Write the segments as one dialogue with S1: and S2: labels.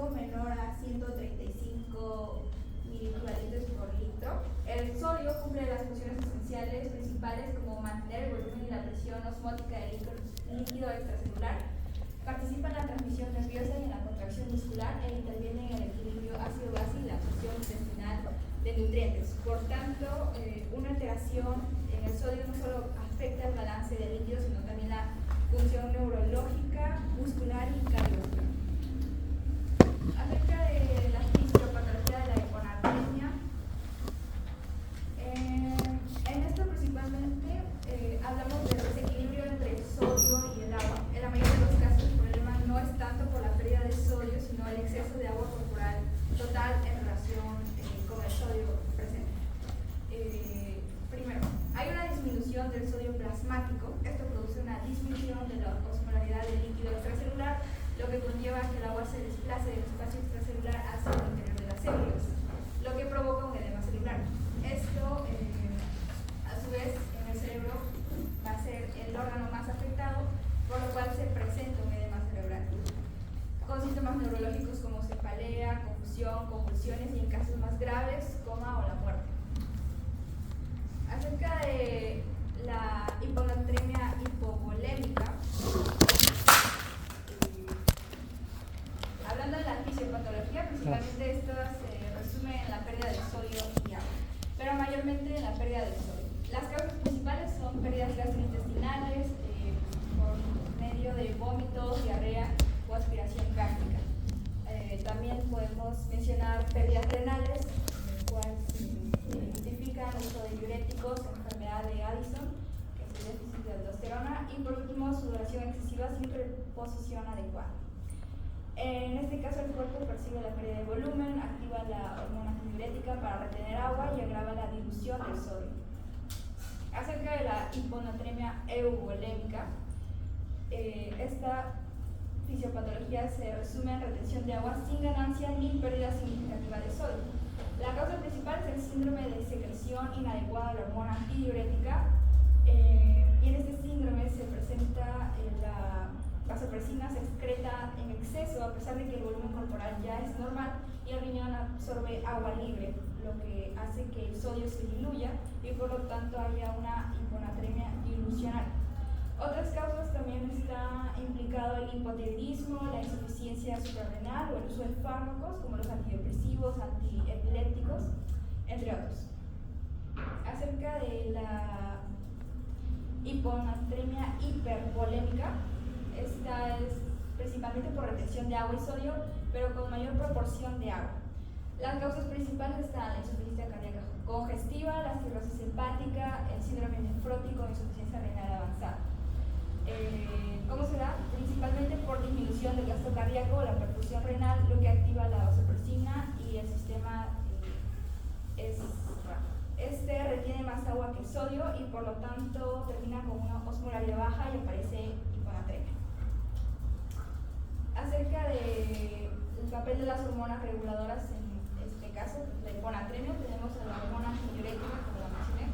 S1: algo menor a 135 miliequivalentes por litro. El sodio cumple las funciones esenciales principales como mantener el volumen y la presión osmótica del líquido extracelular, participa en la transmisión nerviosa y en la contracción muscular e interviene en el equilibrio ácido-base y la absorción intestinal de nutrientes. Por tanto, una alteración en el sodio no solo afecta el balance de líquidos, sino también la función neurológica, muscular y cardiovascular. Acerca de la fisiopatología de la hiponatremia, en esto principalmente hablamos del desequilibrio entre el sodio y el agua. En la mayoría de los casos el problema no es tanto por la pérdida de sodio, sino el exceso de agua corporal total en relación con el sodio presente. Primero, hay una disminución del sodio plasmático. Esto produce una disminución de la osmolaridad del líquido extracelular, lo que conlleva que el agua se desplace del espacio extracelular hacia el interior de las células, lo que provoca un edema cerebral. Esto, a su vez, en el cerebro va a ser el órgano más afectado, por lo cual se presenta un edema cerebral, con síntomas neurológicos como cefalea, confusión, convulsiones y en casos más graves, coma o la muerte. Acerca de la hiponatremia hipovolémica, hablando de la fisiopatología, principalmente esto se resume en la pérdida de sodio y agua, pero mayormente en la pérdida del sodio. Las causas principales son pérdidas gastrointestinales por medio de vómitos, diarrea o aspiración gástrica. También podemos mencionar pérdidas renales, en el cual se identifica el uso de diuréticos, enfermedad de Addison, que es el déficit de aldosterona, y por último sudoración excesiva sin reposición adecuada. En este caso el cuerpo percibe la pérdida de volumen, activa la hormona diurética para retener agua y agrava la dilución del sodio. Acerca de la hiponatremia euvolémica, esta fisiopatología se resume en retención de agua sin ganancia ni pérdida significativa de sodio. La causa principal es el síndrome de secreción inadecuada de la hormona antidiurética, y en este síndrome se presenta la vasopresina se excreta en exceso a pesar de que el volumen corporal ya es normal y el riñón absorbe agua libre, lo que hace que el sodio se diluya y por lo tanto haya una hiponatremia dilucional. Otras causas también está implicado el hipotiroidismo, la insuficiencia suprarrenal o el uso de fármacos como los antidepresivos, antiepilépticos, entre otros. Acerca de la hiponatremia hipervolémica, esta es principalmente por retención de agua y sodio, pero con mayor proporción de agua. Las causas principales están la insuficiencia cardíaca congestiva, la cirrosis hepática, el síndrome nefrótico, insuficiencia renal avanzada. ¿Cómo se da? Principalmente por disminución del gasto cardíaco o la perfusión renal, lo que activa la vasopresina y el sistema retiene más agua que sodio y por lo tanto termina con una osmolaridad baja y aparece hiponatremia. Acerca del papel de las hormonas reguladoras en este caso, la hiponatremia, tenemos a la hormona diurética, como la mencioné.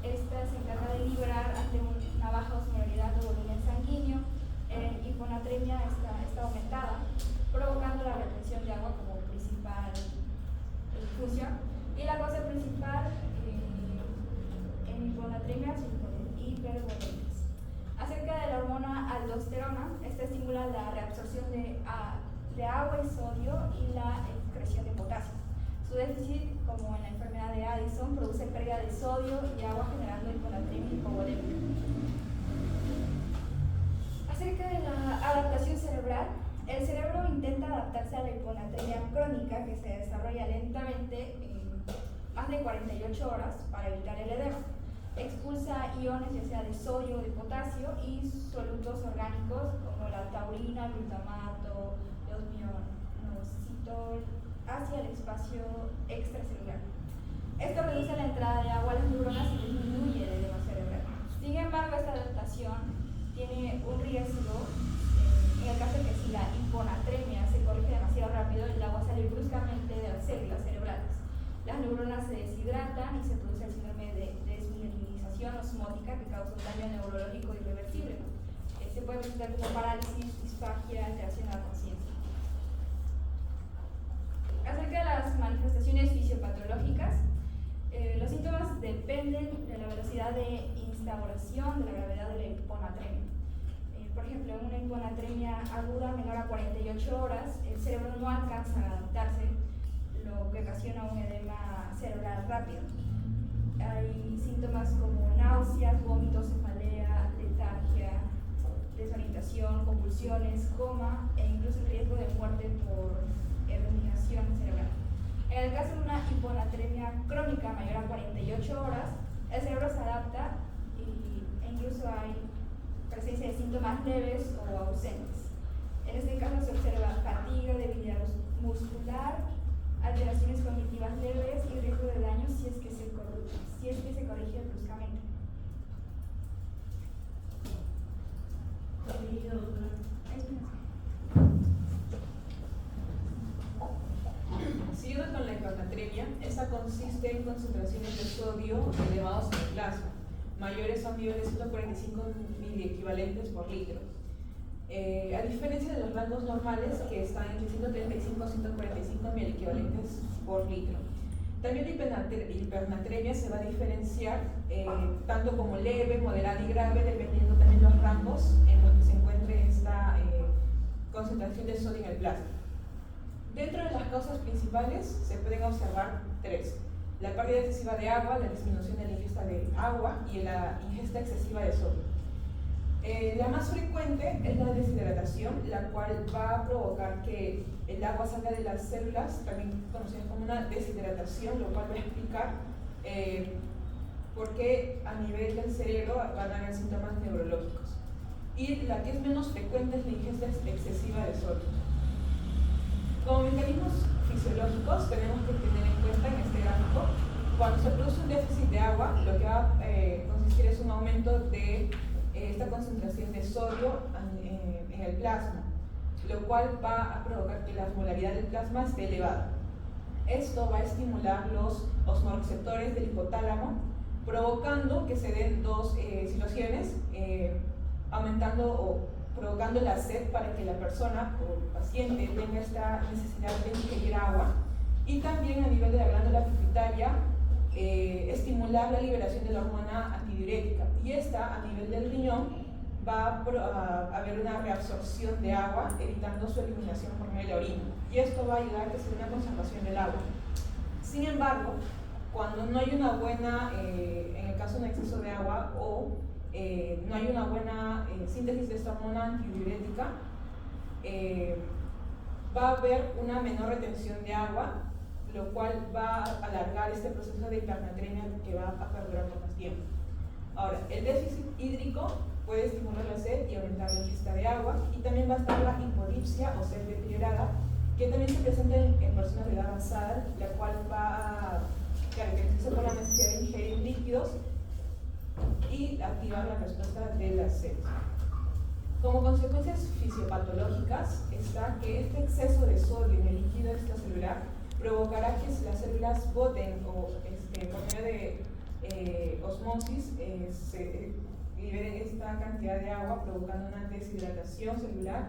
S1: Esta se encarga de liberar ante una baja osmolaridad de volumen sanguíneo. En hiponatremia está aumentada, provocando la retención de agua como principal función. Y la causa principal en hiponatremia son hipervolemias. Acerca de la hormona aldosterona, esta estimula la reabsorción de agua y sodio y la excreción de potasio. Su déficit, como en la enfermedad de Addison, produce pérdida de sodio y agua generando hiponatremia hipovolémica. Acerca de la adaptación cerebral, el cerebro intenta adaptarse a la hiponatremia crónica que se desarrolla lentamente en más de 48 horas para evitar el edema. Expulsa iones ya sea de sodio o de potasio y solutos orgánicos como la taurina, glutamato, los mionositol hacia el espacio extracelular. Esto reduce la entrada de agua a las neuronas y disminuye el edema cerebral. Sin embargo, esta adaptación tiene un riesgo en el caso de que si la hiponatremia se corrige demasiado rápido, el agua sale bruscamente de las células cerebrales. Las neuronas se deshidratan y se produce el síndrome de desmielinización osmótica que causa un daño neurológico irreversible. Se puede presentar como parálisis, disfagia, alteración de la conciencia. posibilidad de instauración de la gravedad de la hiponatremia. Por ejemplo, en una hiponatremia aguda menor a 48 horas, el cerebro no alcanza a adaptarse, lo que ocasiona un edema cerebral rápido. Hay síntomas como náuseas, vómitos, cefalea, letargia, desorientación, convulsiones, coma e incluso el riesgo de muerte por eliminación cerebral. En el caso de una hiponatremia crónica mayor a 48 horas, el cerebro se adapta e incluso hay presencia de síntomas leves o ausentes. En este caso se observa fatiga, debilidad muscular, alteraciones cognitivas leves y riesgo de daño si es que se corrige bruscamente.
S2: Siguiendo con la hiponatremia, esta consiste en concentraciones de sodio elevados en el plasma, mayores a un nivel de 145 miliequivalentes por litro. A diferencia de los rangos normales que están entre 135 a 145 miliequivalentes por litro. También la hipernatremia se va a diferenciar tanto como leve, moderada y grave, dependiendo también los rangos en los que se encuentre esta concentración de sodio en el plasma. Dentro de las causas principales se pueden observar tres: la pérdida excesiva de agua, la disminución de la ingesta de agua y la ingesta excesiva de sodio. La más frecuente es la deshidratación, la cual va a provocar que el agua salga de las células, también conocida como una deshidratación, lo cual va a explicar por qué a nivel del cerebro van a haber síntomas neurológicos. Y la que es menos frecuente es la ingesta excesiva de sodio. Como mecanismos fisiológicos tenemos que tener en cuenta en este gráfico, cuando se produce un déficit de agua, lo que va a consistir es un aumento de esta concentración de sodio en el plasma, lo cual va a provocar que la osmolaridad del plasma esté elevada. Esto va a estimular los osmoreceptores del hipotálamo, provocando que se den dos situaciones, aumentando o provocando la sed para que la persona o el paciente tenga esta necesidad de ingerir agua, y también a nivel de la glándula pituitaria estimular la liberación de la hormona antidiurética, y esta a nivel del riñón va a haber una reabsorción de agua, evitando su eliminación por medio de la orina, y esto va a ayudar a que se dé una conservación del agua. Sin embargo, cuando no hay una buena, en el caso de un exceso de agua o no hay una buena síntesis de esta hormona antidiurética, va a haber una menor retención de agua, lo cual va a alargar este proceso de hipernatremia que va a perdurar por más tiempo. Ahora, el déficit hídrico puede estimular la sed y aumentar la ingesta de agua, y también va a estar la hipodipsia o sed deteriorada, que también se presenta en personas de edad avanzada, la cual va a caracterizarse por la necesidad de ingerir líquidos y activar la respuesta de la sed. Como consecuencias fisiopatológicas está que este exceso de sodio en el líquido extracelular provocará que las células boten o por medio de osmosis se liberen esta cantidad de agua, provocando una deshidratación celular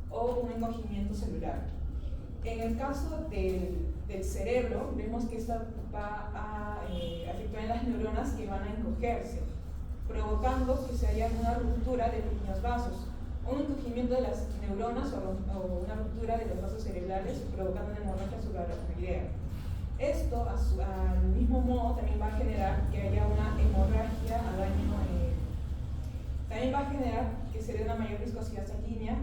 S2: o un encogimiento celular. En el caso del cerebro, vemos que esto va a afectar en las neuronas, que van a encogerse, provocando que se haya una ruptura de pequeños vasos, un encogimiento de las neuronas o una ruptura de los vasos cerebrales, provocando una hemorragia subaracnoidea. Esto, al mismo modo, también va a generar que haya una hemorragia a daño. También va a generar que se dé una mayor viscosidad sanguínea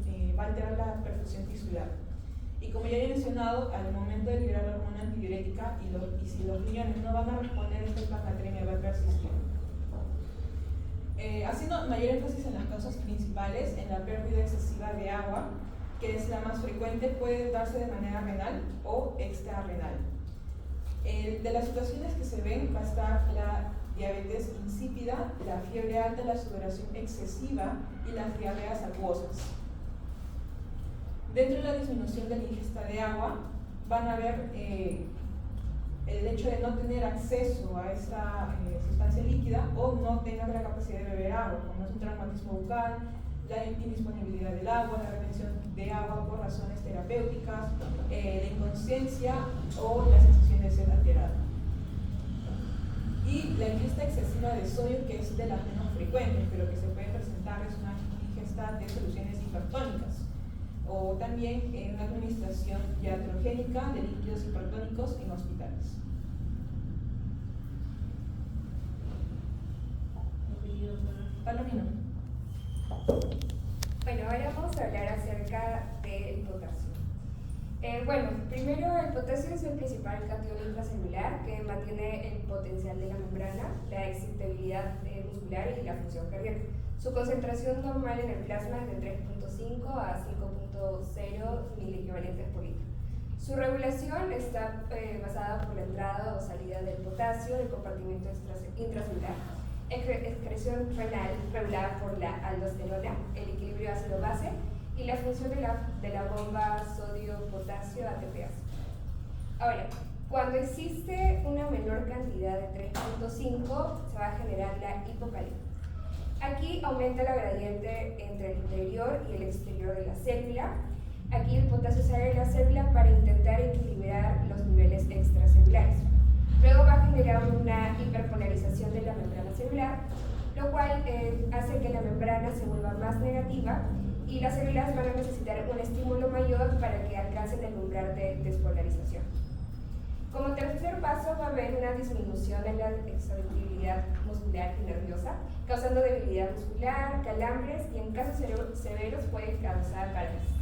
S2: y va a alterar la perfusión tisular. Y como ya he mencionado, al momento de liberar la hormona antidiurética y si los riñones no van a responder, esta hipernatremia va a persistir. Haciendo mayor énfasis en las causas principales, en la pérdida excesiva de agua, que es la más frecuente, puede darse de manera renal o extrarrenal. De las situaciones que se ven va a estar la diabetes insípida, la fiebre alta, la sudoración excesiva y las diarreas acuosas. Dentro de la disminución de la ingesta de agua van a haber el hecho de no tener acceso a esta sustancia líquida o no tengan la capacidad de beber agua, como es un traumatismo bucal, la indisponibilidad del agua, la retención de agua por razones terapéuticas, la inconsciencia o la sensación de sed alterada. Y la ingesta excesiva de sodio, que es de las menos frecuentes, pero que se puede presentar, es una ingesta de soluciones hipertónicas, o también en una administración iatrogénica de líquidos hipertónicos en hospitales. Palomino.
S1: Bueno, ahora vamos a hablar acerca del potasio. Bueno, primero el potasio es el principal catión intracelular que mantiene el potencial de la membrana, la excitabilidad muscular y la función cardíaca. Su concentración normal en el plasma es de 3.5 a 5.0 miliequivalentes por litro. Su regulación está basada por la entrada o salida del potasio del compartimento intracelular, excreción renal regulada por la aldosterona, el equilibrio ácido-base y la función de la bomba sodio-potasio ATPase. Ahora, cuando existe una menor cantidad de 3.5 se va a generar la hipocalemia. Aquí aumenta la gradiente entre el interior y el exterior de la célula. Aquí el potasio sale de la célula para intentar equilibrar los niveles extracelulares. Luego va a generar una hiperpolarización de la membrana celular, lo cual hace que la membrana se vuelva más negativa y las células van a necesitar un estímulo mayor para que alcancen el umbral de despolarización. Como tercer paso va a haber una disminución en la excitabilidad muscular y nerviosa, causando debilidad muscular, calambres y en casos severos puede causar parálisis.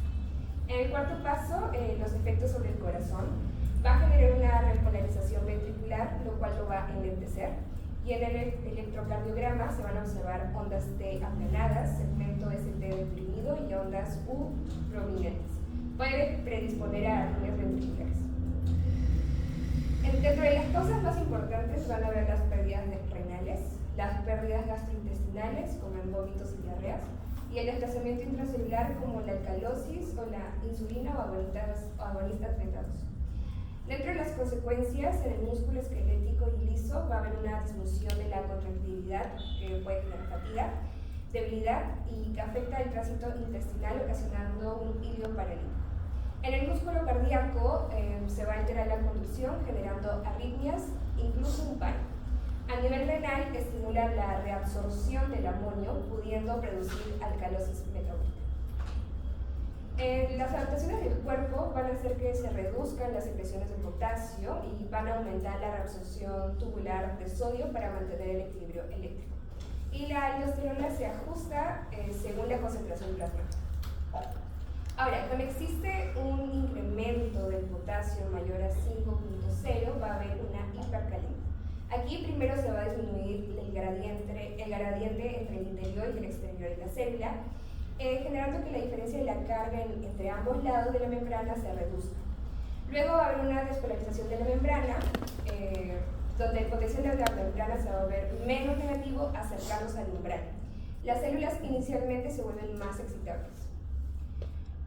S1: En el cuarto paso, los efectos sobre el corazón. Va a generar una repolarización ventricular, lo cual lo va a enlentecer. Y en el electrocardiograma se van a observar ondas T aplanadas, segmento ST deprimido y ondas U prominentes. Puede predisponer a arritmias ventriculares. Dentro de las causas más importantes van a haber las pérdidas renales, las pérdidas gastrointestinales, como en vómitos y diarreas, y el desplazamiento intracelular, como la alcalosis o la insulina o agonistas beta 2. Dentro de las consecuencias, en el músculo esquelético y liso va a haber una disminución de la contractilidad que puede generar fatiga, debilidad y que afecta el tránsito intestinal ocasionando un hilo paralítico. En el músculo cardíaco se va a alterar la conducción generando arritmias, incluso un paro. A nivel renal estimula la reabsorción del amonio, pudiendo producir alcalosis metabólica. Las adaptaciones del cuerpo van a hacer que se reduzcan las secreciones de potasio y van a aumentar la reabsorción tubular de sodio para mantener el equilibrio eléctrico. Y la aldosterona se ajusta según la concentración plasmática. Ahora, cuando existe un incremento del potasio mayor a 5.0, va a haber una hipercalemia. Aquí primero se va a disminuir el gradiente entre el interior y el exterior de la célula, generando que la diferencia de la carga entre ambos lados de la membrana se reduzca. Luego va a haber una despolarización de la membrana, donde el potencial de la membrana se va a ver menos negativo, acercándose al umbral. Las células inicialmente se vuelven más excitables.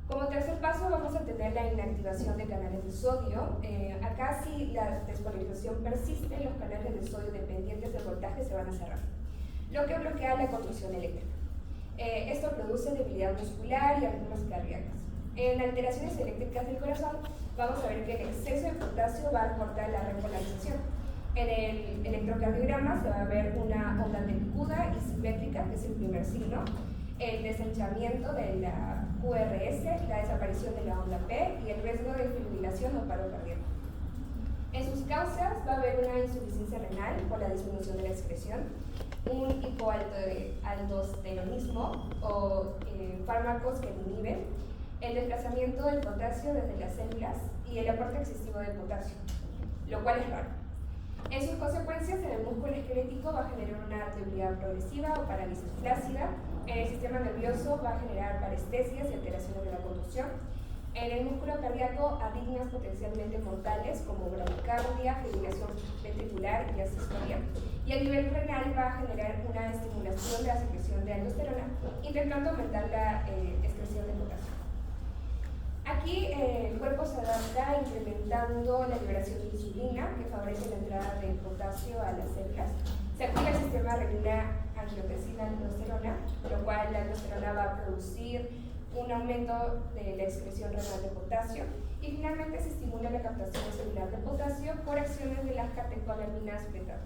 S1: Como tercer paso vamos a tener la inactivación de canales de sodio. Acá si la despolarización persiste, los canales de sodio dependientes del voltaje se van a cerrar, lo que bloquea la conducción eléctrica. Esto produce debilidad muscular y arritmias cardíacas. En alteraciones eléctricas del corazón vamos a ver que el exceso de potasio va a cortar la repolarización. En el electrocardiograma se va a ver una onda picuda y simétrica, que es el primer signo, el desenchamiento de la QRS, la desaparición de la onda P y el riesgo de fibrilación o paro cardíaco. En sus causas va a haber una insuficiencia renal por la disminución de la excreción, un hipoaldosteronismo o fármacos que lo inhiben, el desplazamiento del potasio desde las células y el aporte excesivo de potasio, lo cual es raro. En sus consecuencias, en el músculo esquelético va a generar una debilidad progresiva o parálisis flácida. En el sistema nervioso va a generar parestesias y alteraciones de la conducción. En el músculo cardíaco, arritmias potencialmente mortales como bradicardia, fibrilación ventricular y asistolia. Y a nivel renal va a generar una estimulación de la secreción de aldosterona, intentando aumentar la excreción de potasio. Aquí el cuerpo se adapta incrementando la liberación de insulina, que favorece la entrada de potasio a las células. Se activa el sistema renina-angiotensina-aldosterona, lo cual la aldosterona va a producir un aumento de la excreción renal de potasio. Y finalmente se estimula la captación celular de potasio por acciones de las catecolaminas beta 2.